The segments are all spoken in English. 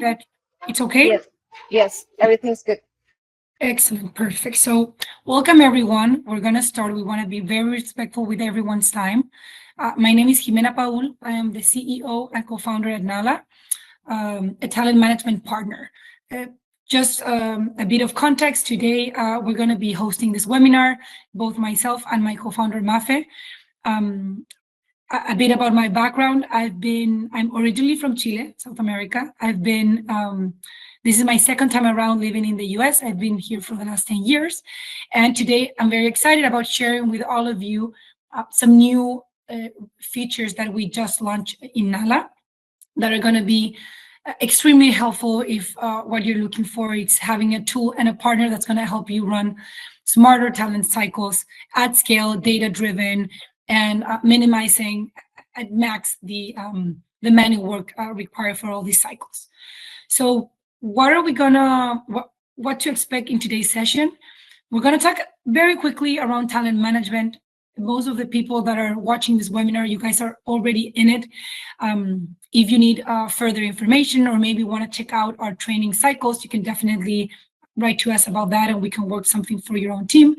that it's okay? Yes, yes, everything's good. Excellent, perfect. So welcome everyone. We're gonna start. We wanna be very respectful with everyone's time. My name is Jimena Paul. I am the CEO and co-founder at Nala, a talent management partner. Just a bit of context, today we're gonna be hosting this webinar, both myself and my co-founder Mafe. A bit about my background. I'm originally from Chile, South America. This is my second time around living in the US. I've been here for the last 10 years. And today I'm very excited about sharing with all of you some new features that we just launched in Nala that are gonna be extremely helpful if what you're looking for is having a tool and a partner that's gonna help you run smarter talent cycles at scale, data-driven, and minimizing at max the manual work required for all these cycles. So what to expect in today's session? We're going to talk very quickly around talent management. Most of the people that are watching this webinar, you guys are already in it. If you need further information or maybe want to check out our training cycles, you can definitely write to us about that and we can work something for your own team.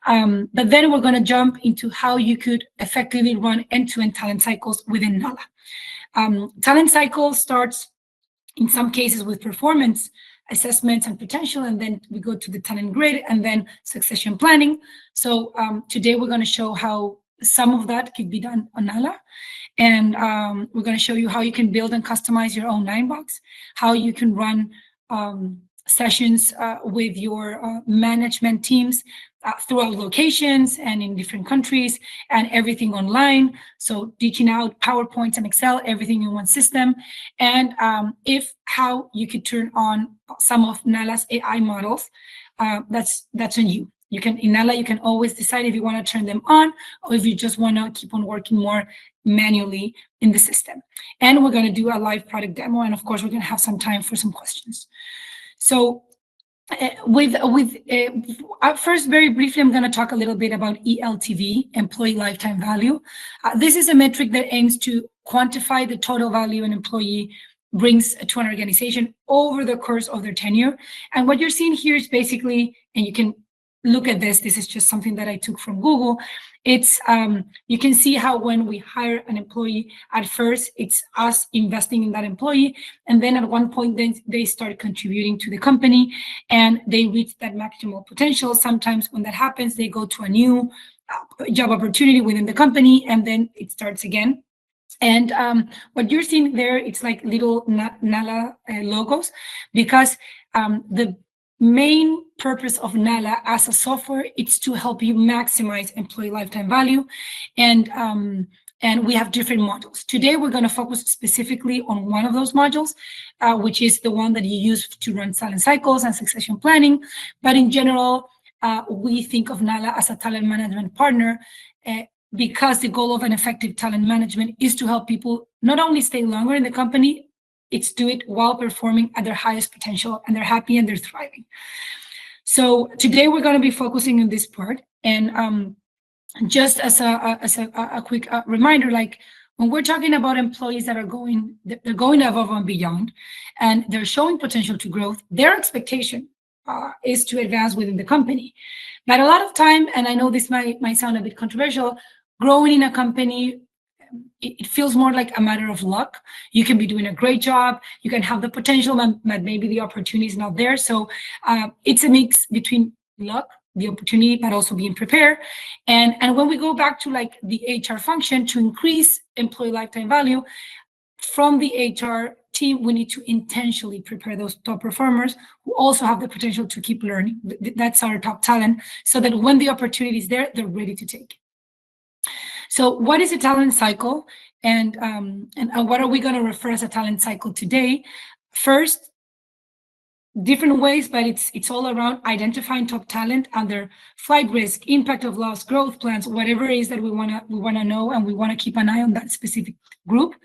But then we're going to jump into how you could effectively run end-to-end talent cycles within Nala. Talent cycle starts in some cases with performance assessments and potential, and then we go to the talent grid and then succession planning. So today we're going to show how some of that could be done on Nala. And we're going to show you how you can build and customize your own Ninebox, how you can run sessions with your management teams throughout locations and in different countries and everything online. So teaching out PowerPoints and Excel, everything in one system. And how you could turn on some of Nala's AI models, that's on you. In Nala, you can always decide if you want to turn them on or if you just want to keep on working more manually in the system. And we're going to do a live product demo. And of course, we're going to have some time for some questions. So first, very briefly, I'm going to talk a little bit about ELTV, employee lifetime value. This is a metric that aims to quantify the total value an employee brings to an organization over the course of their tenure. And what you're seeing here is basically, and you can look at this is just something that I took from Google. It's you can see how when we hire an employee, at first it's us investing in that employee, and then at one point then they start contributing to the company and they reach that maximal potential. Sometimes when that happens, they go to a new job opportunity within the company, and then it starts again. And what you're seeing there, it's like little Nala logos, because the main purpose of Nala as a software is to help you maximize employee lifetime value, and we have different modules. Today we're going to focus specifically on one of those modules, which is the one that you use to run talent cycles and succession planning. But in general, we think of Nala as a talent management partner because the goal of an effective talent management is to help people not only stay longer in the company, it's do it while performing at their highest potential, and they're happy and they're thriving. So today we're going to be focusing on this part. And just as a quick reminder, like when we're talking about employees that are they're going above and beyond, and they're showing potential to growth, their expectation is to advance within the company. But a lot of time, and I know this might sound a bit controversial, growing in a company, it feels more like a matter of luck. You can be doing a great job, you can have the potential, but maybe the opportunity is not there. So it's a mix between luck, the opportunity, but also being prepared. And when we go back to like the HR function to increase employee lifetime value, from the HR team, we need to intentionally prepare those top performers who also have the potential to keep learning. That's our top talent, so that when the opportunity is there, they're ready to take it. So what is a talent cycle, and what are we going to refer as a talent cycle today? First, different ways, but it's all around identifying top talent and their flight risk, impact of loss, growth plans, whatever it is that we want to know, and we want to keep an eye on that specific group.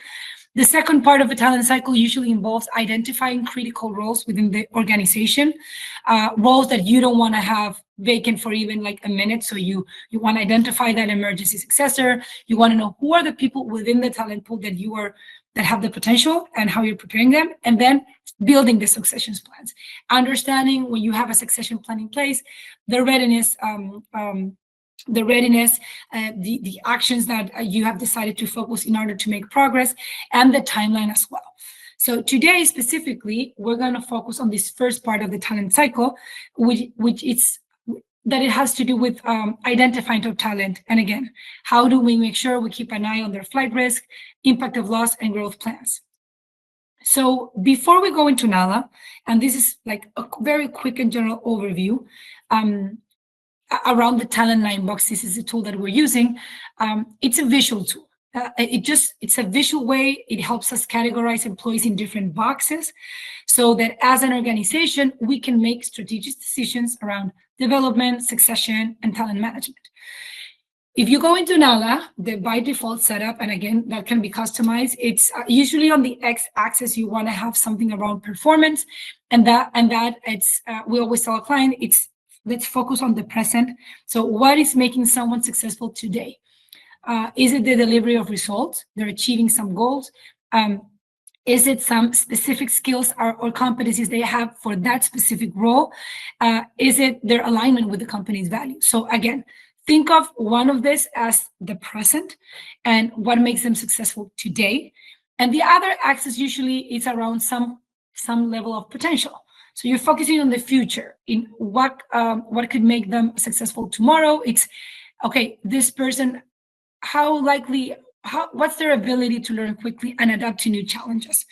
The second part of a talent cycle usually involves identifying critical roles within the organization, roles that you don't want to have vacant for even like a minute. So you want to identify that emergency successor. You want to know who are the people within the talent pool that you are that have the potential and how you're preparing them, and then building the succession plans. Understanding when you have a succession plan in place, the readiness, the actions that you have decided to focus in order to make progress, and the timeline as well. So today specifically, we're going to focus on this first part of the talent cycle, which is that it has to do with identifying top talent. And again, how do we make sure we keep an eye on their flight risk, impact of loss, and growth plans? So before we go into NALA, and this is like a very quick and general overview, around the talent Ninebox, this is a tool that we're using. It's a visual tool. It's a visual way. It helps us categorize employees in different boxes so that as an organization, we can make strategic decisions around development, succession, and talent management. If you go into NALA, the by default setup, and again, that can be customized, it's usually on the x-axis, you want to have something around performance, and that it's, we always tell a client, let's focus on the present. So what is making someone successful today? Is it the delivery of results? They're achieving some goals. Is it some specific skills or competencies they have for that specific role? Is it their alignment with the company's values? So again, think of one of this as the present and what makes them successful today. And the other axis usually is around some level of potential. So you're focusing on the future, in what could make them successful tomorrow. It's, okay, this person, what's their ability to learn quickly and adapt to new challenges?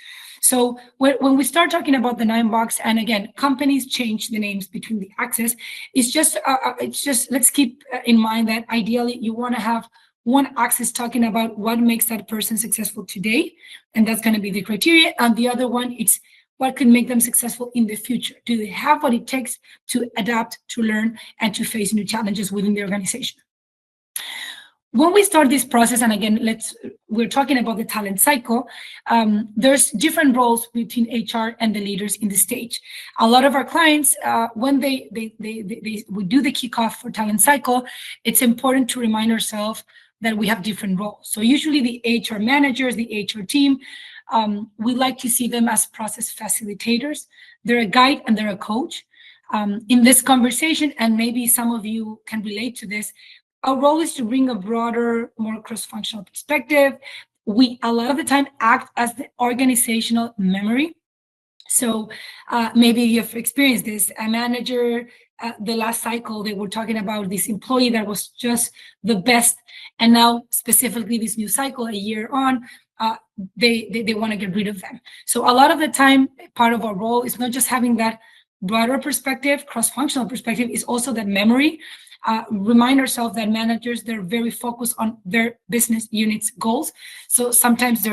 So when we start talking about the Ninebox, and again, companies change the names between the axes, it's just let's keep in mind that ideally you want to have one axis talking about what makes that person successful today, and that's going to be the criteria, and the other one, it's what could make them successful in the future. Do they have what it takes to adapt, to learn, and to face new challenges within the organization? When we start this process, and again, we're talking about the talent cycle, there's different roles between HR and the leaders in the stage. A lot of our clients, when we do the kickoff for talent cycle, it's important to remind ourselves that we have different roles. So usually the HR managers, the HR team, we like to see them as process facilitators. They're a guide and they're a coach. In this conversation, and maybe some of you can relate to this, our role is to bring a broader, more cross-functional perspective. We, a lot of the time, act as the organizational memory. So maybe you've experienced this. A manager, the last cycle, they were talking about this employee that was just the best. And now, specifically this new cycle, a year on, they want to get rid of them. So a lot of the time, part of our role is not just having that broader perspective, cross-functional perspective, is also that memory. Remind ourselves that managers, they're very focused on their business unit's goals. So sometimes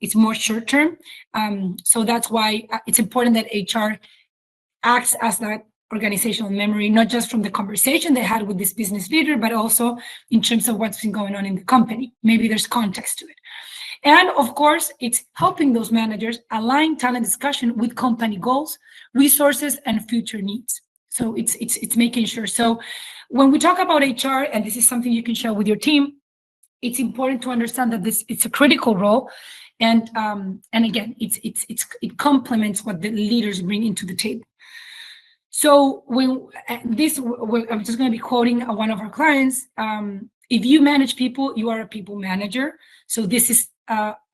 it's more short term. So that's why it's important that HR acts as that organizational memory, not just from the conversation they had with this business leader, but also in terms of what's been going on in the company. Maybe there's context to it. And of course, it's helping those managers align talent discussion with company goals, resources, and future needs. So it's making sure. So when we talk about HR, and this is something you can share with your team, it's important to understand that it's a critical role, and again, it complements what the leaders bring into the table. So I'm just going to be quoting one of our clients. If you manage people, you are a people manager. So this is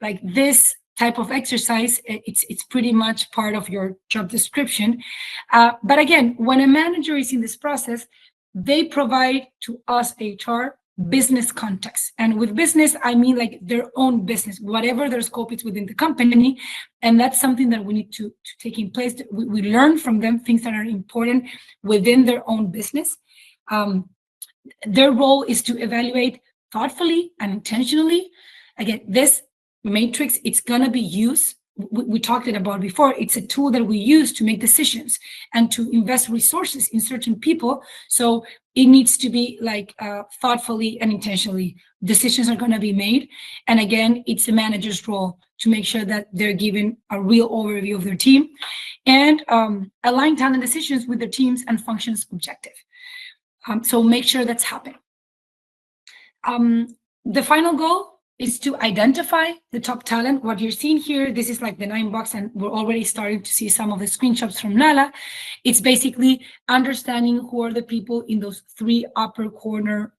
like this type of exercise, it's pretty much part of your job description. But again, when a manager is in this process, they provide to us HR business context. And with business, I mean like their own business, whatever their scope is within the company. And that's something that we need to take in place. We learn from them things that are important within their own business. Their role is to evaluate thoughtfully and intentionally. Again, this matrix, it's going to be used. We talked about before. It's a tool that we use to make decisions and to invest resources in certain people. So it needs to be like thoughtfully and intentionally. Decisions are going to be made. And again, it's the manager's role to make sure that they're given a real overview of their team and align talent decisions with their teams and functions objective. So make sure that's happening. The final goal is to identify the top talent. What you're seeing here, this is like the Ninebox, and we're already starting to see some of the screenshots from Nala. It's basically understanding who are the people in those 3 upper corner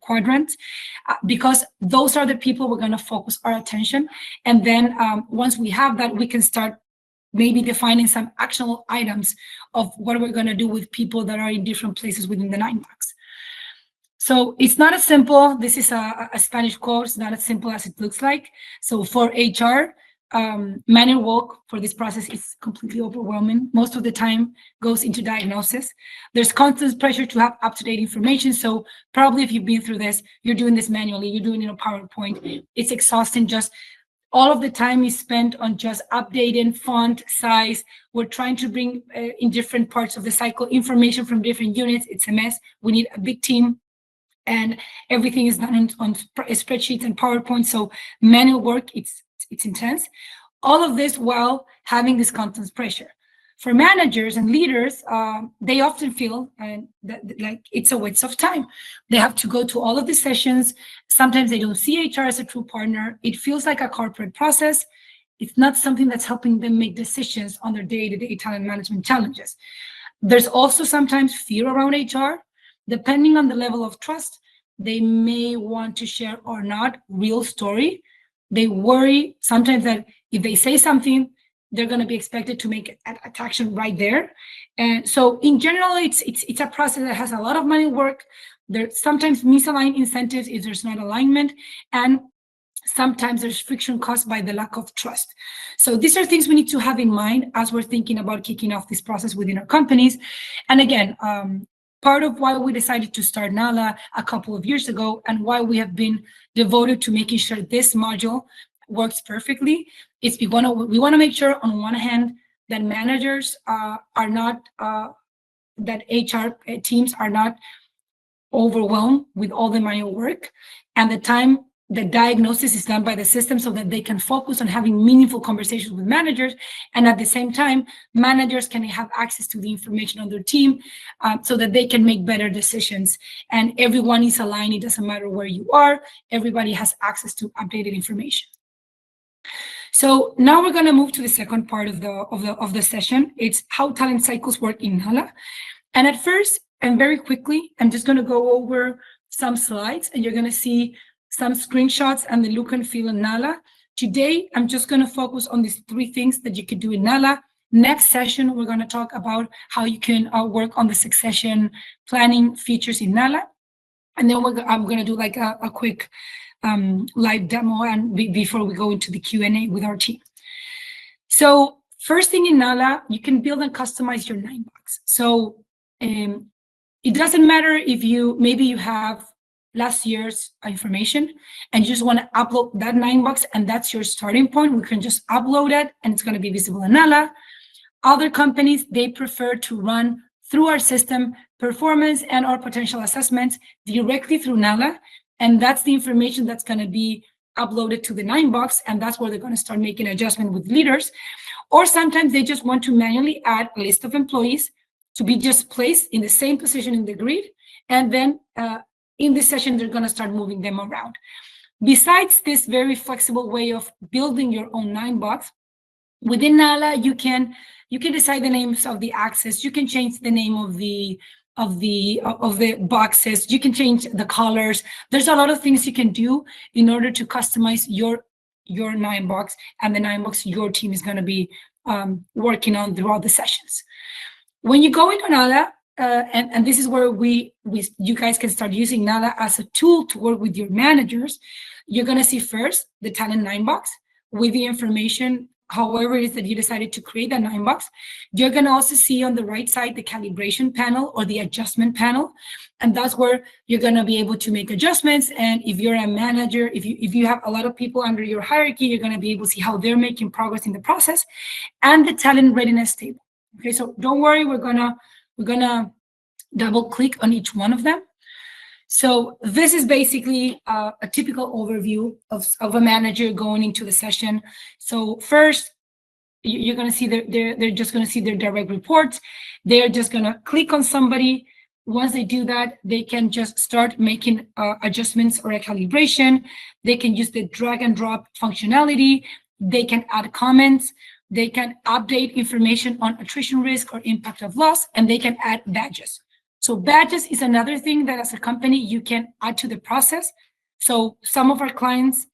quadrants, because those are the people we're going to focus our attention. And then once we have that, we can start maybe defining some actionable items of what we're going to do with people that are in different places within the Ninebox. So it's not as simple. This is a Spanish quote. It's not as simple as it looks like. So for HR, manual work for this process is completely overwhelming. Most of the time goes into diagnosis. There's constant pressure to have up-to-date information. So probably if you've been through this, you're doing this manually, you're doing it on PowerPoint. It's exhausting. Just all of the time is spent on just updating font size. We're trying to bring in different parts of the cycle information from different units. It's a mess. We need a big team. And everything is done on spreadsheets and PowerPoint. So manual work, it's intense. All of this while having this constant pressure. For managers and leaders, they often feel that like it's a waste of time. They have to go to all of the sessions. Sometimes they don't see HR as a true partner. It feels like a corporate process. It's not something that's helping them make decisions on their day-to-day talent management challenges. There's also sometimes fear around HR. Depending on the level of trust, they may want to share or not real story. They worry sometimes that if they say something, they're going to be expected to make action right there. And so in general, it's a process that has a lot of manual work. There's sometimes misaligned incentives if there's not alignment, and sometimes there's friction caused by the lack of trust. So these are things we need to have in mind as we're thinking about kicking off this process within our companies. And again, part of why we decided to start Nala a couple of years ago and why we have been devoted to making sure this module works perfectly is we want to make sure on one hand that managers are not, that HR teams are not overwhelmed with all the manual work, and the time the diagnosis is done by the system so that they can focus on having meaningful conversations with managers. And at the same time, managers can have access to the information on their team so that they can make better decisions. And everyone is aligned. It doesn't matter where you are. Everybody has access to updated information. So now we're going to move to the second part of the session. It's how talent cycles work in Nala. And at first, and very quickly, I'm just going to go over some slides, and you're going to see some screenshots and the look and feel in Nala. Today, I'm just going to focus on these 3 things that you could do in Nala. Next session, we're going to talk about how you can work on the succession planning features in Nala. And then I'm going to do like a quick live demo and before we go into the Q&A with our team. So first thing in Nala, you can build and customize your Ninebox. So it doesn't matter if maybe you have last year's information and you just want to upload that Ninebox and that's your starting point. We can just upload it and it's going to be visible in Nala. Other companies, they prefer to run through our system performance and our potential assessments directly through Nala, and that's the information that's going to be uploaded to the Ninebox, and that's where they're going to start making adjustment with leaders. Or sometimes they just want to manually add a list of employees to be just placed in the same position in the grid, and then in this session, they're going to start moving them around. Besides this very flexible way of building your own Ninebox, within Nala, you can decide the names of the access. You can change the name of the boxes. You can change the colors. There's a lot of things you can do in order to customize your Ninebox and the Ninebox your team is going to be working on throughout the sessions. When you go into Nala, and this is where you guys can start using Nala as a tool to work with your managers. You're going to see first the talent Ninebox with the information, however it is that you decided to create that Ninebox. You're going to also see on the right side the calibration panel or the adjustment panel, and that's where you're going to be able to make adjustments. And if you're a manager, if you have a lot of people under your hierarchy, you're going to be able to see how they're making progress in the process, and the talent readiness table. Okay, so don't worry, we're gonna double click on each one of them. So this is basically a typical overview of a manager going into the session. So first, you're gonna see they're just gonna see their direct reports. They're just gonna click on somebody. once they do that, they can just start making adjustments or a calibration. They can use the drag and drop functionality. They can add comments. They can update information on attrition risk or impact of loss, and they can add badges. So badges is another thing that as a company you can add to the process. So some of our clients,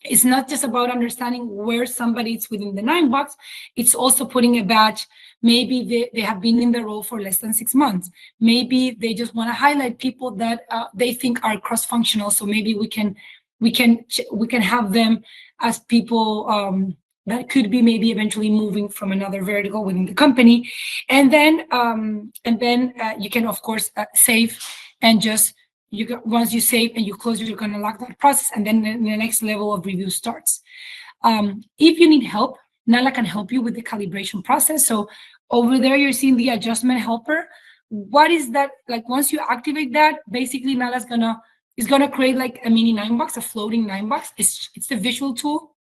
it's not just about understanding where somebody is within the Ninebox, it's also putting a badge. Maybe they have been in the role for less than 6 months. Maybe they just want to highlight people that they think are cross-functional. So maybe we can have them as people that could be maybe eventually moving from another vertical within the company. And then you can, of course, save and just, once you save and you close, you're going to lock that process, and then the next level of review starts. If you need help, Nala can help you with the calibration process. So over there, you're seeing the adjustment helper. What is that? Like, once you activate that, basically Nala's gonna create like a mini Ninebox, a floating Ninebox. It's a visual tool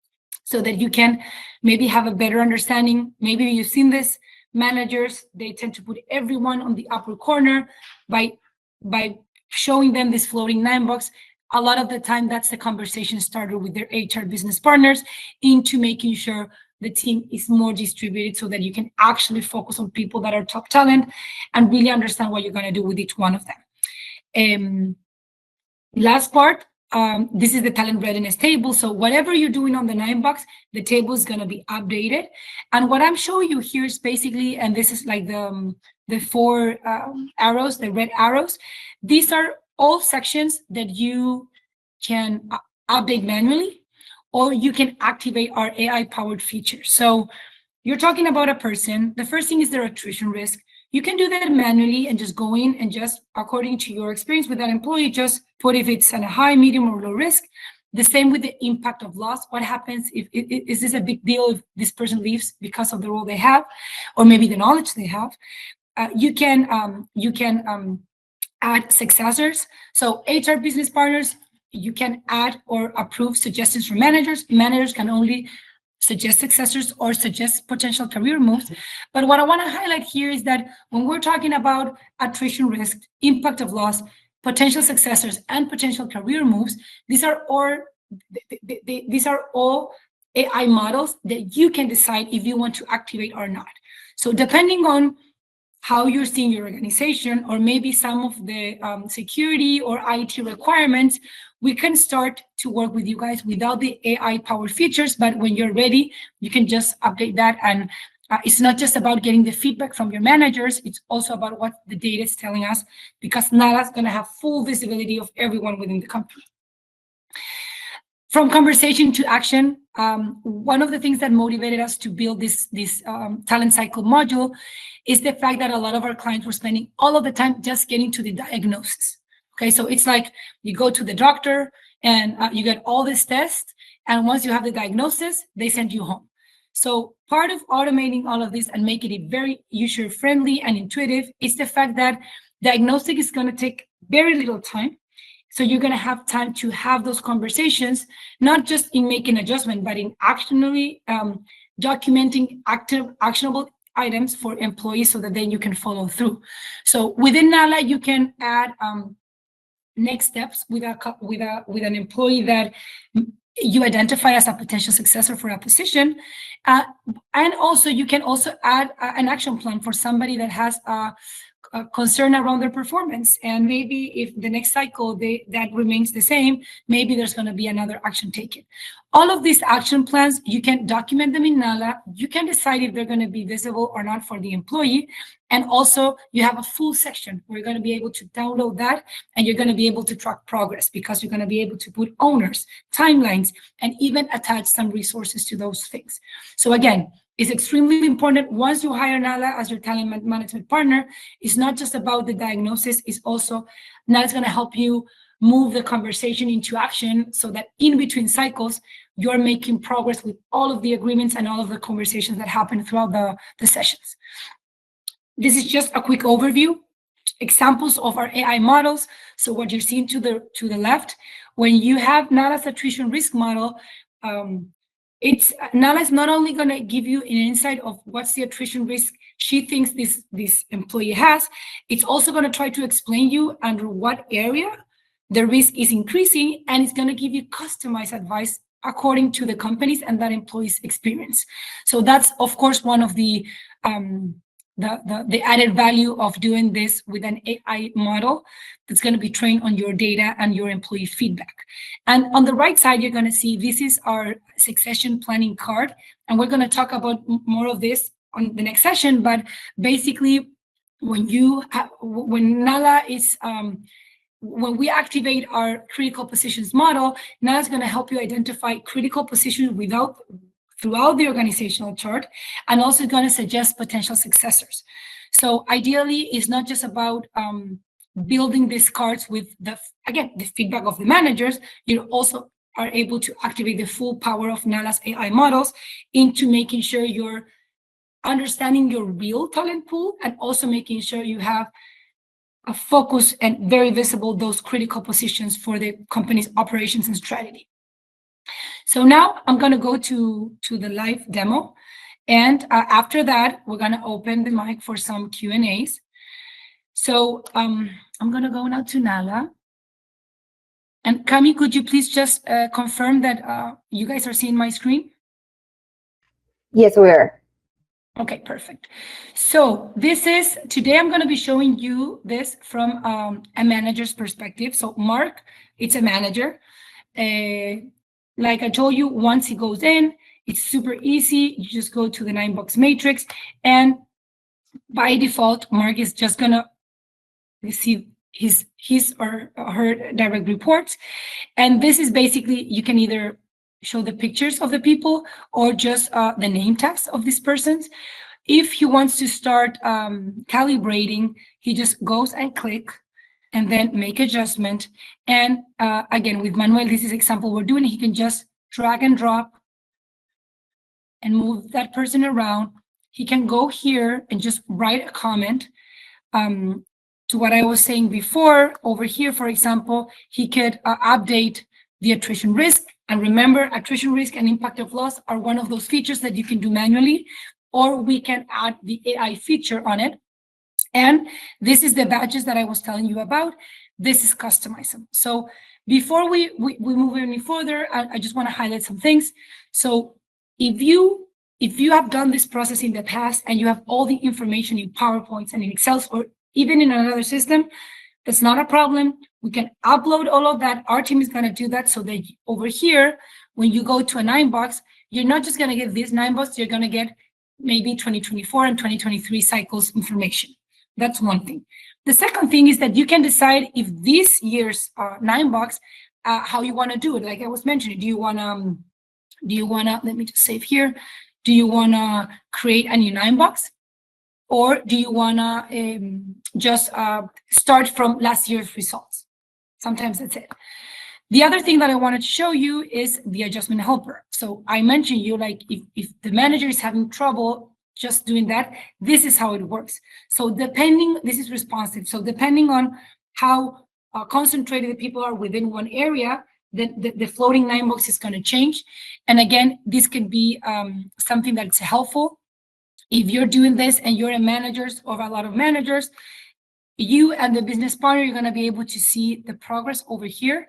so that you can maybe have a better understanding. Maybe you've seen this. Managers, they tend to put everyone on the upper corner by showing them this floating Ninebox. A lot of the time, that's the conversation starter with their HR business partners into making sure the team is more distributed so that you can actually focus on people that are top talent and really understand what you're going to do with each one of them. Last part, this is the talent readiness table. So whatever you're doing on the Ninebox, the table is going to be updated. And what I'm showing you here is basically, and this is like the 4 arrows, the red arrows. These are all sections that you can update manually, or you can activate our AI-powered features. So you're talking about a person. The first thing is their attrition risk. You can do that manually and just go in and just, according to your experience with that employee, just put if it's at a high, medium, or low risk. The same with the impact of loss. What happens is this a big deal if this person leaves because of the role they have, or maybe the knowledge they have? You can add successors. So HR business partners, you can add or approve suggestions from managers. Managers can only suggest successors or suggest potential career moves. But what I want to highlight here is that when we're talking about attrition risk, impact of loss, potential successors, and potential career moves, these are all AI models that you can decide if you want to activate or not. So depending on how you're seeing your organization, or maybe some of the security or IT requirements, we can start to work with you guys without the AI-powered features. But when you're ready, you can just update that. And it's not just about getting the feedback from your managers, it's also about what the data is telling us, because Nala's going to have full visibility of everyone within the company. From conversation to action, one of the things that motivated us to build this talent cycle module is the fact that a lot of our clients were spending all of the time just getting to the diagnosis. Okay, so it's like you go to the doctor and you get all this tests, and once you have the diagnosis, they send you home. So part of automating all of this and making it very user-friendly and intuitive is the fact that diagnostic is going to take very little time. So you're going to have time to have those conversations, not just in making adjustment, but in actionally documenting actionable items for employees so that then you can follow through. So within Nala, you can add next steps with an employee that you identify as a potential successor for a position. And also you can also add an action plan for somebody that has a concern around their performance. And maybe if the next cycle that remains the same, maybe there's going to be another action taken. All of these action plans, you can document them in Nala. You can decide if they're going to be visible or not for the employee. And also you have a full section where you're going to be able to download that, and you're going to be able to track progress, because you're going to be able to put owners, timelines, and even attach some resources to those things. So again, it's extremely important once you hire Nala as your talent management partner. It's not just about the diagnosis, it's also Nala's going to help you move the conversation into action so that in between cycles, you're making progress with all of the agreements and all of the conversations that happen throughout the sessions. This is just a quick overview, examples of our AI models. So what you're seeing to the left, when you have Nala's attrition risk model, Nala is not only going to give you an insight of what's the attrition risk she thinks this employee has. It's also going to try to explain you under what area the risk is increasing, and it's going to give you customized advice according to the company's and that employee's experience. So that's, of course, one of the added value of doing this with an AI model that's going to be trained on your data and your employee feedback. And on the right side, you're going to see this is our succession planning card. And we're going to talk about more of this on the next session. But basically, when Nala is, when we activate our critical positions model, Nala is going to help you identify critical positions throughout the organizational chart, and also going to suggest potential successors. So ideally, it's not just about building these cards with the feedback of the managers. You also are able to activate the full power of Nala's AI models into making sure you're understanding your real talent pool, and also making sure you have a focus and very visible those critical positions for the company's operations and strategy. So now I'm going to go to the live demo. And after that, we're going to open the mic for some Q&As. So I'm going to go now to Nala. And Cami, could you please just confirm that you guys are seeing my screen? Yes, we are. Okay, perfect. So today I'm going to be showing you this from a manager's perspective. So Mark, it's a manager. Like I told you, once he goes in, it's super easy. You just go to the Ninebox matrix, and by default, Mark is just gonna receive his or her direct reports. And this is basically, you can either show the pictures of the people or just the name tags of these persons. If he wants to start calibrating, he just goes and click and then make adjustment. And again, with Manuel, this is example we're doing, he can just drag and drop and move that person around. He can go here and just write a comment to what I was saying before. Over here, for example, he could update the attrition risk. And remember, attrition risk and impact of loss are one of those features that you can do manually, or we can add the AI feature on it. And this is the badges that I was telling you about. This is customizable. So before we move any further, I just want to highlight some things. So if you have done this process in the past and you have all the information in PowerPoints and in Excel, or even in another system, that's not a problem. We can upload all of that. Our team is going to do that, so that over here, when you go to a Ninebox, you're not just going to get this Ninebox, you're going to get maybe 2024 and 2023 cycles information. That's one thing. The second thing is that you can decide if this year's Ninebox, how you want to do it. Like I was mentioning, do you want to, let me just save here. Do you want to create a new Ninebox? Or do you want to just start from last year's results? Sometimes that's it. The other thing that I wanted to show you is the adjustment helper. So I mentioned you, like if the manager is having trouble just doing that, this is how it works. So this is responsive. So depending on how concentrated the people are within one area, the floating Ninebox is going to change. And again, this could be something that's helpful. If you're doing this and you're a manager or a lot of managers, you and the business partner, you're going to be able to see the progress over here.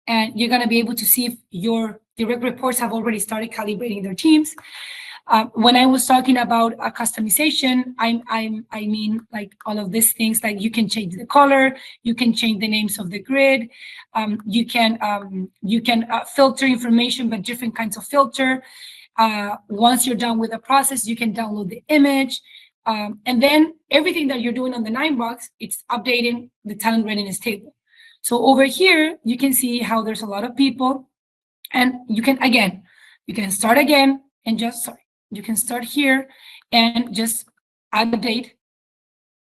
And you're going to be able to see if your direct reports have already started calibrating their teams. When I was talking about customization, I mean like all of these things, like you can change the color, you can change the names of the grid, you can filter information, but different kinds of filter. Once you're done with the process, you can download the image. And then everything that you're doing on the Ninebox, it's updating the talent readiness table. So over here, you can see how there's a lot of people, and you can start again and you can start here and just update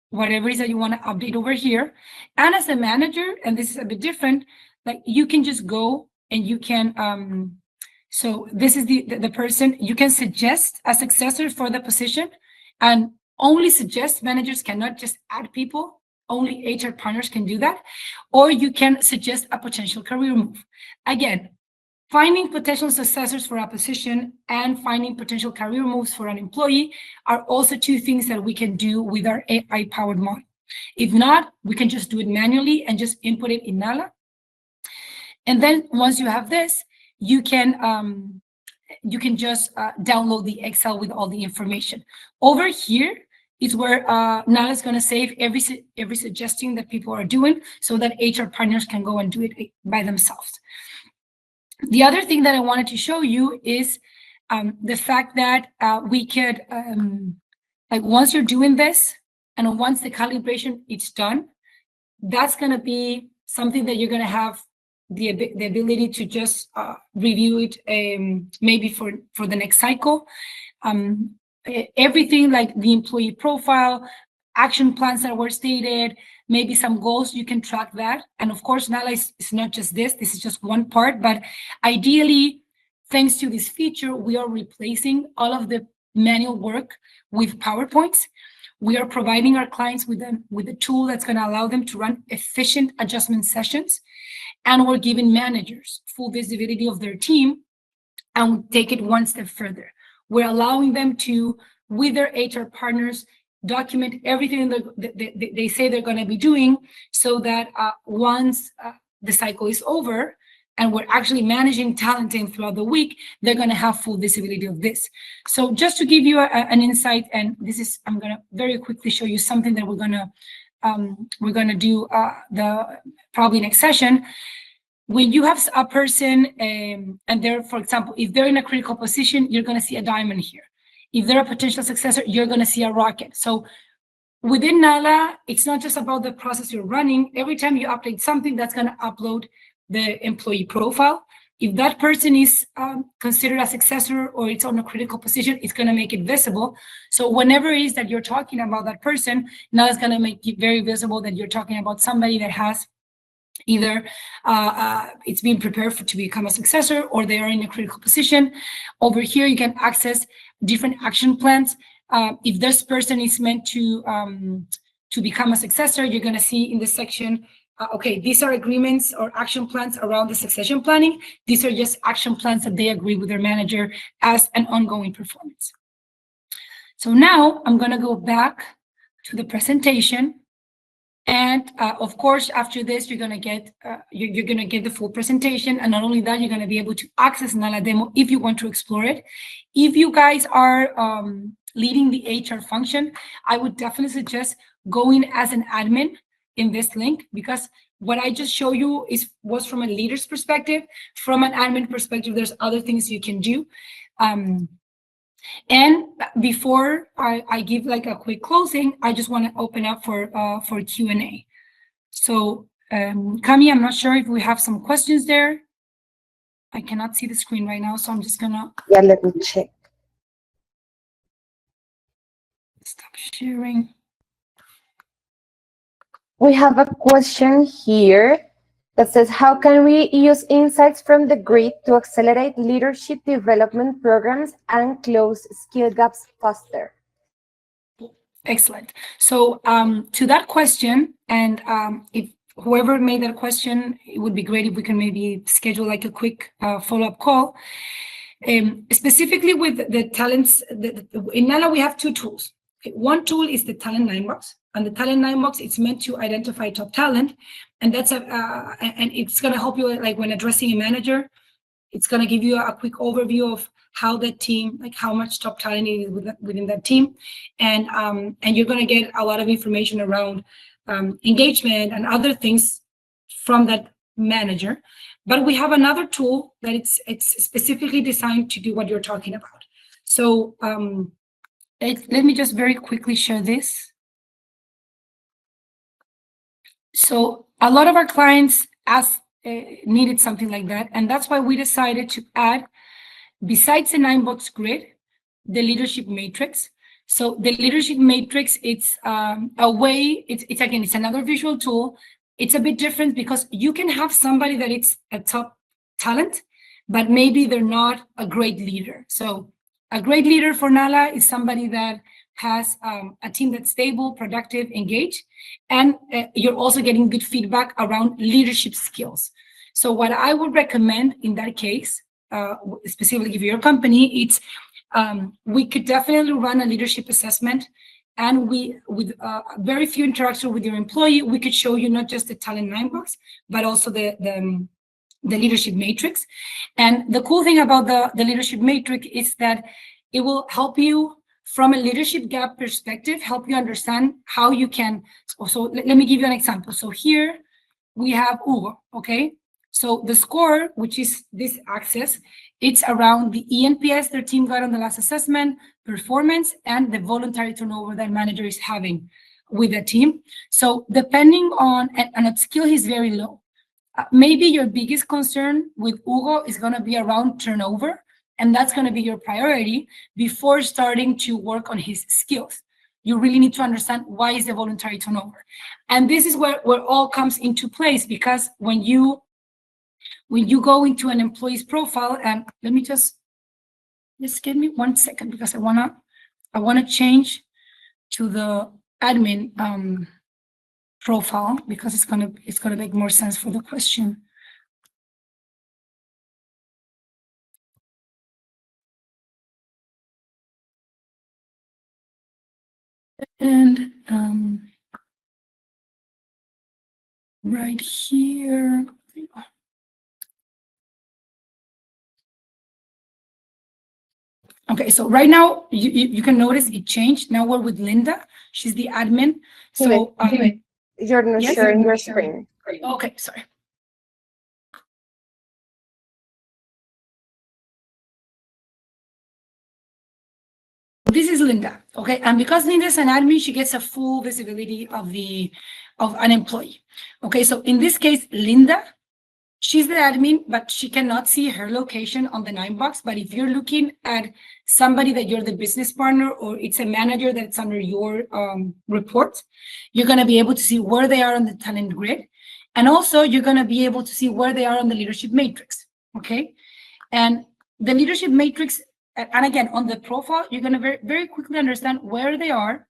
whatever it is that you want to update over here. And as a manager, and this is a bit different, like you can just go and you can, so this is the person, you can suggest a successor for the position, and only suggest. Managers cannot just add people. Only HR partners can do that. Or you can suggest a potential career move. Again, Finding potential successors for a position and finding potential career moves for an employee are also two things that we can do with our AI-powered model. If not, we can just do it manually and just input it in Nala. And then once you have this, you can just download the Excel with all the information. Over here is where Nala is going to save every suggestion that people are doing so that HR partners can go and do it by themselves. The other thing that I wanted to show you is the fact that we could, like once you're doing this and once the calibration is done, that's going to be something that you're going to have the ability to just review it maybe for the next cycle. Everything like the employee profile, action plans that were stated, maybe some goals, you can track that. And of course, Nala is not just this is just one part, but ideally, thanks to this feature, we are replacing all of the manual work with PowerPoints. We are providing our clients with a tool that's going to allow them to run efficient adjustment sessions. And we're giving managers full visibility of their team, and we take it one step further. We're allowing them to, with their HR partners, document everything they say they're going to be doing so that once the cycle is over and we're actually managing talenting throughout the week, they're going to have full visibility of this. So just to give you an insight, and this is, I'm going to very quickly show you something that we're going to do probably next session. When you have a person and they're, for example, if they're in a critical position, you're going to see a diamond here. If they're a potential successor, you're going to see a rocket. So within Nala, it's not just about the process you're running. Every time you update something, that's going to upload the employee profile. If that person is considered a successor or it's on a critical position, it's going to make it visible. So whenever it is that you're talking about that person, now it's going to make it very visible that you're talking about somebody that has either it's being prepared to become a successor or they are in a critical position. Over here, you can access different action plans. If this person is meant to become a successor, you're going to see in this section, okay, these are agreements or action plans around the succession planning. These are just action plans that they agree with their manager as an ongoing performance. So now I'm going to go back to the presentation. And of course, after this, you're going to get the full presentation. And not only that, you're going to be able to access Nala demo if you want to explore it. If you guys are leading the HR function, I would definitely suggest going as an admin in this link, because what I just showed you was from a leader's perspective. From an admin perspective, there's other things you can do. And before I give like a quick closing, I just want to open up for Q&A. So Cami, I'm not sure if we have some questions there. I cannot see the screen right now, so I'm just gonna let me check. Stop sharing. We have a question here that says, how can we use insights from the grid to accelerate leadership development programs and close skill gaps faster? Excellent. So to that question, and if whoever made that question, it would be great if we can maybe schedule like a quick follow-up call. Specifically with the talents, in Nala, we have two tools. One tool is the Talent Ninebox, and the Talent Ninebox, it's meant to identify top talent, and that's and it's going to help you like when addressing a manager. It's going to give you a quick overview of how that team, like how much top talent is within that team, and you're going to get a lot of information around engagement and other things from that manager. But we have another tool that it's specifically designed to do what you're talking about. So let me just very quickly share this. So a lot of our clients needed something like that, and that's why we decided to add, besides the Ninebox grid, the leadership matrix. So the leadership matrix, it's a way, it's another visual tool. It's a bit different because you can have somebody that it's a top talent, but maybe they're not a great leader. So a great leader for Nala is somebody that has a team that's stable, productive, engaged, and you're also getting good feedback around leadership skills. So what I would recommend in that case, specifically for your company, it's we could definitely run a leadership assessment, and with very few interactions with your employee, we could show you not just the talent Ninebox, but also the leadership matrix. And the cool thing about the leadership matrix is that it will help you from a leadership gap perspective, help you understand how you can. So let me give you an example. So here we have Hugo, okay? So the score, which is this axis, it's around the ENPS their team got on the last assessment, performance, and the voluntary turnover that manager is having with the team. So depending on, and at skill, he's very low. Maybe your biggest concern with Hugo is going to be around turnover, and that's going to be your priority before starting to work on his skills. You really need to understand why is the voluntary turnover. And this is where all comes into place, because when you go into an employee's profile, and let me just give me 1 second, because I wanna change to the admin profile, because it's gonna make more sense for the question. And right here. Okay, so right now you can notice it changed. Now we're with Linda. She's the admin. So you're not sharing your screen. Okay, sorry. This is Linda, okay? And because Linda is an admin, she gets a full visibility of an employee. Okay, so in this case, Linda, she's the admin, but she cannot see her location on the Ninebox. But if you're looking at somebody that you're the business partner, or it's a manager that's under your report, you're going to be able to see where they are on the talent grid. And also you're going to be able to see where they are on the leadership matrix, okay? And the leadership matrix, and again, on the profile, you're going to very, very quickly understand where they are,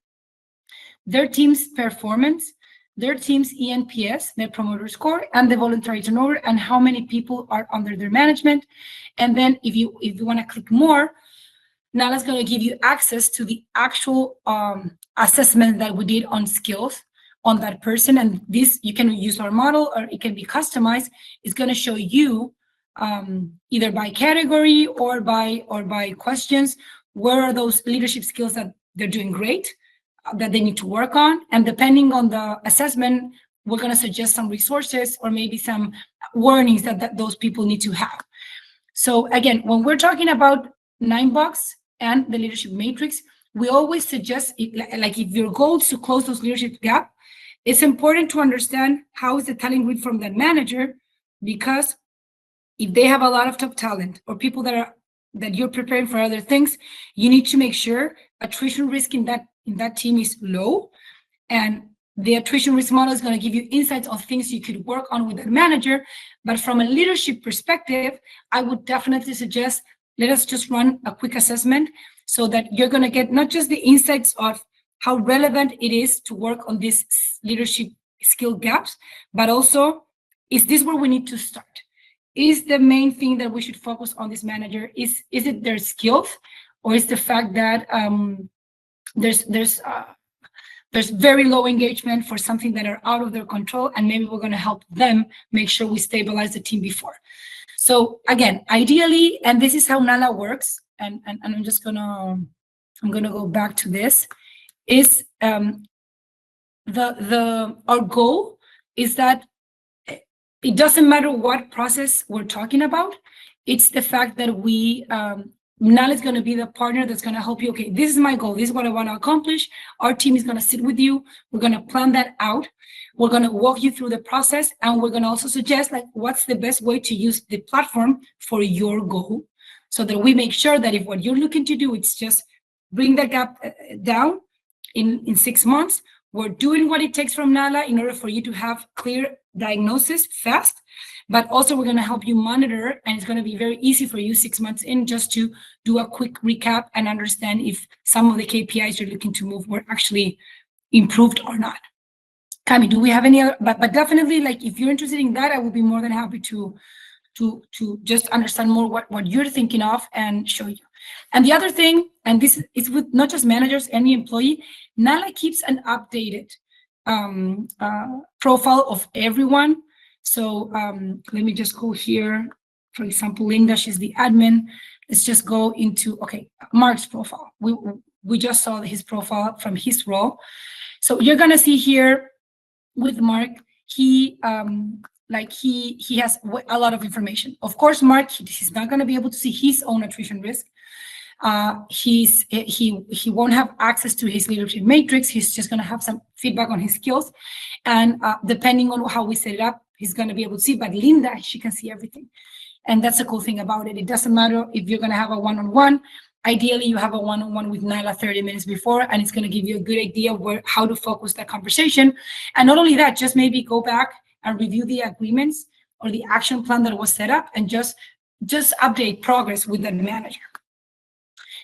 their team's performance, their team's ENPS, their promoter score, and the voluntary turnover, and how many people are under their management. And then if you want to click more, Nala's going to give you access to the actual assessment that we did on skills on that person. And this, you can use our model, or it can be customized. It's going to show you either by category or by questions, where are those leadership skills that they're doing great, that they need to work on. And depending on the assessment, we're going to suggest some resources or maybe some warnings that those people need to have. So again, when we're talking about Ninebox and the leadership matrix, we always suggest, like if your goal is to close those leadership gap, it's important to understand how is the talent grid from that manager, because if they have a lot of top talent or people that you're preparing for other things, you need to make sure attrition risk in that team is low. And the attrition risk model is going to give you insights on things you could work on with that manager. But from a leadership perspective, I would definitely suggest, let us just run a quick assessment so that you're going to get not just the insights of how relevant it is to work on these leadership skill gaps, but also, is this where we need to start? Is the main thing that we should focus on this manager, is it their skills, or is the fact that there's very low engagement for something that are out of their control, and maybe we're going to help them make sure we stabilize the team before. So again, ideally, and this is how Nala works, and I'm gonna go back to this, is our goal is that it doesn't matter what process we're talking about. It's the fact that Nala is going to be the partner that's going to help you. Okay, this is my goal. This is what I want to accomplish. Our team is going to sit with you. We're going to plan that out. We're going to walk you through the process. And we're going to also suggest, like, what's the best way to use the platform for your goal, so that we make sure that if what you're looking to do, it's just bring that gap down in 6 months, we're doing what it takes from Nala in order for you to have clear diagnosis fast, but also we're going to help you monitor, and it's going to be very easy for you 6 months in just to do a quick recap and understand if some of the KPIs you're looking to move were actually improved or not. Cami, do we have any other, but definitely, like, if you're interested in that, I will be more than happy to just understand more what you're thinking of and show you. And the other thing, and this is with not just managers, any employee, Nala keeps an updated profile of everyone. So let me just go here. For example, Linda, she's the admin. Let's just go into, okay, Mark's profile. We just saw his profile from his role. So you're gonna see here with Mark, he has a lot of information. Of course, Mark, he's not gonna be able to see his own attrition risk. He won't have access to his leadership matrix. He's just gonna have some feedback on his skills. And depending on how we set it up, he's gonna be able to see, but Linda, she can see everything. And that's the cool thing about it. It doesn't matter if you're gonna have a one-on-one. Ideally, you have a one-on-one with Nyla 30 minutes before, and it's gonna give you a good idea of how to focus that conversation. And not only that, just maybe go back and review the agreements or the action plan that was set up and just update progress with the manager.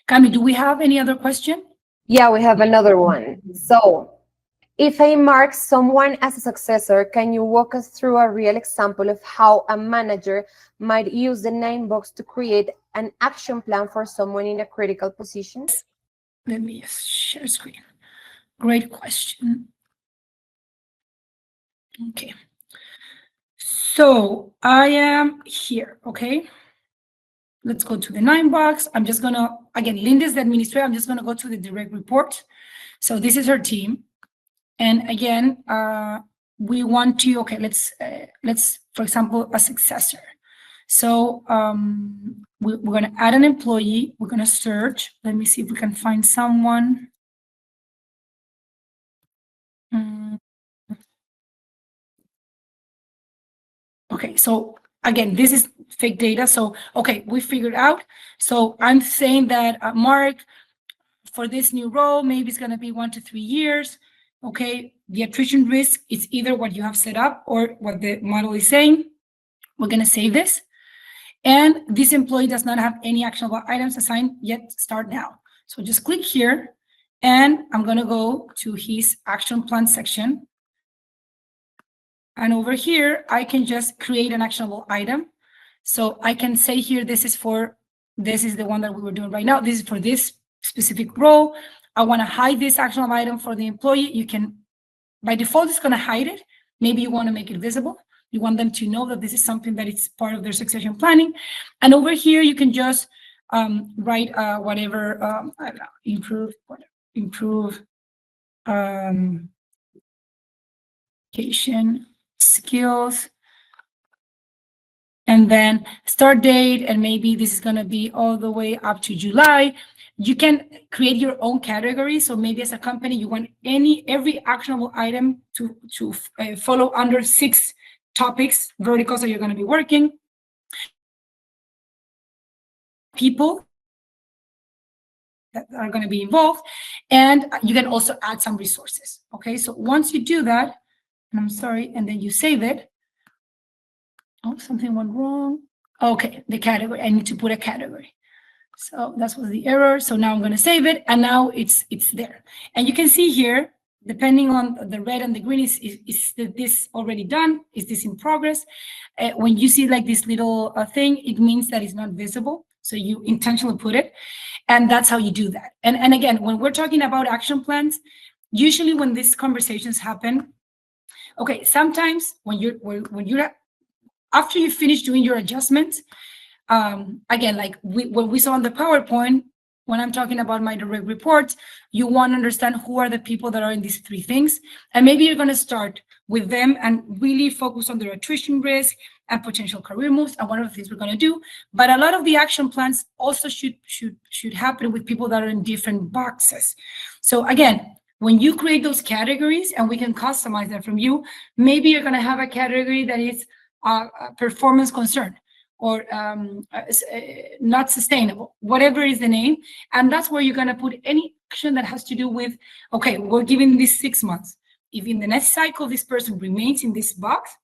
Cami, do we have any other question? Yeah, we have another one. So, if I mark someone as a successor, can you walk us through a real example of how a manager might use the Ninebox to create an action plan for someone in a critical position? Let me share screen. Great question. Okay. So I am here, okay? Let's go to the Ninebox. I'm just gonna, again, Linda's the administrator. I'm just gonna go to the direct report. So this is her team. And again, we want to, okay, let's, for example, a successor. So we're gonna add an employee. We're gonna search. Let me see if we can find someone. Okay, so again, this is fake data. So, okay, we figured out. So I'm saying that Mark, for this new role, maybe it's gonna be 1 to 3 years. Okay, the attrition risk is either what you have set up or what the model is saying. We're gonna save this. And this employee does not have any actionable items assigned yet, start now. So just click here and I'm gonna go to his action plan section. And over here, I can just create an actionable item. So I can say here, this is the one that we were doing right now. This is for this specific role. I want to hide this actionable item for the employee. You can, by default, it's going to hide it. Maybe you want to make it visible. You want them to know that this is something that is part of their succession planning. And over here, you can just write whatever, I don't know, improve communication skills. And then start date, and maybe this is going to be all the way up to July. You can create your own category. So maybe as a company, you want every actionable item to follow under 6 topics, verticals that you're going to be working. People that are going to be involved. And you can also add some resources. Okay, so once you do that, and I'm sorry, and then you save it. Oh, something went wrong. Okay, the category. I need to put a category. So that was the error. So now I'm going to save it, and now it's there. And you can see here, depending on the red and the green, is this already done? Is this in progress? When you see like this little thing, it means that it's not visible. So you intentionally put it, and that's how you do that. And again, when we're talking about action plans, usually when these conversations happen, okay, sometimes when you're after you finish doing your adjustments, again, like what we saw on the PowerPoint, when I'm talking about my direct reports, you want to understand who are the people that are in these 3 things. And maybe you're going to start with them and really focus on their attrition risk and potential career moves and one of the things we're going to do. But a lot of the action plans also should happen with people that are in different boxes. So again, when you create those categories, and we can customize them from you, maybe you're going to have a category that is performance concern or not sustainable, whatever is the name. And that's where you're going to put any action that has to do with, okay, we're giving this 6 months. If in the next cycle, this person remains in this box,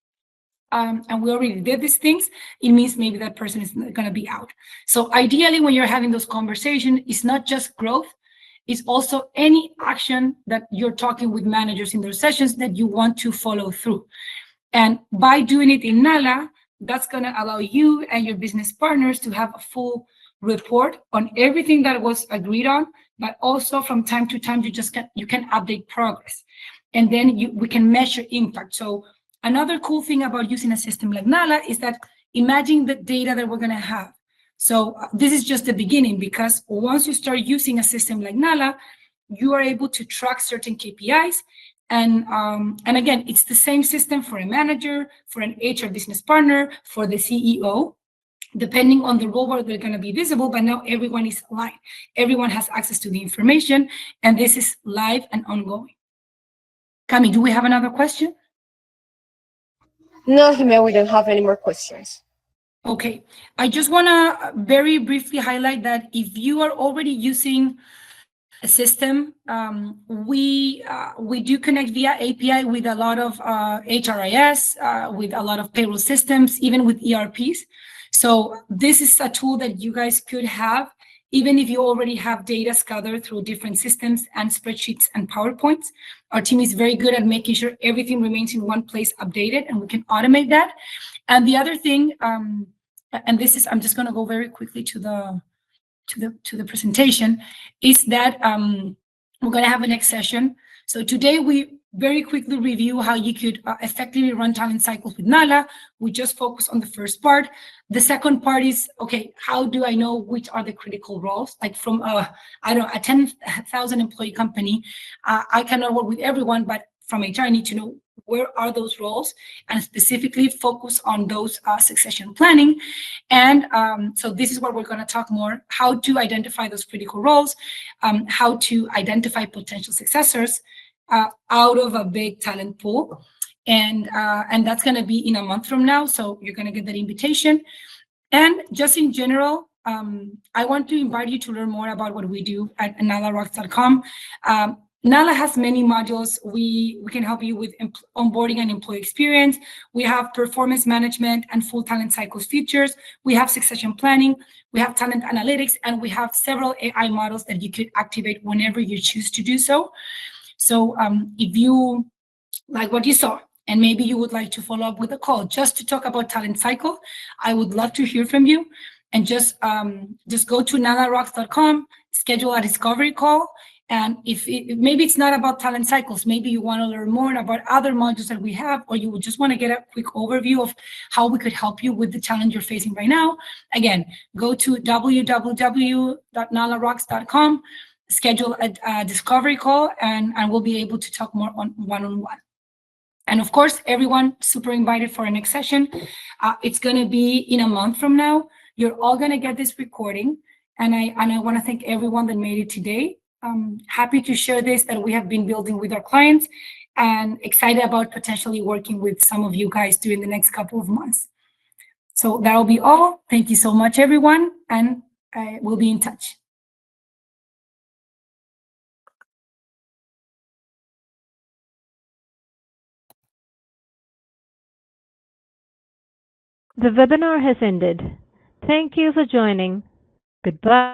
and we already did these things, it means maybe that person is going to be out. So ideally, when you're having those conversations, it's not just growth, is also any action that you're talking with managers in their sessions that you want to follow through. And by doing it in Nala, that's going to allow you and your business partners to have a full report on everything that was agreed on, but also from time to time, you can update progress. And then we can measure impact. So another cool thing about using a system like Nala is that imagine the data that we're going to have. So this is just the beginning, because once you start using a system like Nala, you are able to track certain KPIs. And again, it's the same system for a manager, for an HR business partner, for the CEO, depending on the role where they're going to be visible. But now everyone is aligned. Everyone has access to the information, and this is live and ongoing. Cami, do we have another question? No, Jimé, we don't have any more questions. Okay, I just want to very briefly highlight that if you are already using a system, we do connect via API with a lot of HRIS, with a lot of payroll systems, even with ERPs. So this is a tool that you guys could have, even if you already have data scattered through different systems and spreadsheets and PowerPoints. Our team is very good at making sure everything remains in one place updated, and we can automate that. And the other thing, and this is, I'm just going to go very quickly to the presentation, is that we're going to have a next session. So today we very quickly review how you could effectively run talent cycles with Nala. We just focus on the first part. The second part is, okay, how do I know which are the critical roles? Like from a 10,000 employee company, I cannot work with everyone, but from HR, I need to know where are those roles, and specifically focus on those succession planning. And so this is what we're going to talk more, how to identify those critical roles, how to identify potential successors out of a big talent pool. And that's going to be in a month from now. So you're going to get that invitation. And just in general, I want to invite you to learn more about what we do at nalarocks.com. Nala has many modules. We can help you with onboarding and employee experience. We have performance management and full talent cycles features. We have succession planning. We have talent analytics, and we have several AI models that you could activate whenever you choose to do so. So if you like what you saw, and maybe you would like to follow up with a call just to talk about talent cycle, I would love to hear from you. And just go to nalarocks.com, schedule a discovery call. And if maybe it's not about talent cycles, maybe you want to learn more about other modules that we have, or you would just want to get a quick overview of how we could help you with the challenge you're facing right now. Again, go to www.nalarocks.com, schedule a discovery call, and we'll be able to talk more on one-on-one. And of course, everyone super invited for our next session. It's going to be in a month from now. You're all going to get this recording. And I want to thank everyone that made it today. Happy to share this that we have been building with our clients, and excited about potentially working with some of you guys during the next couple of months. So that'll be all. Thank you so much, everyone, and we'll be in touch. The webinar has ended. Thank you for joining. Goodbye.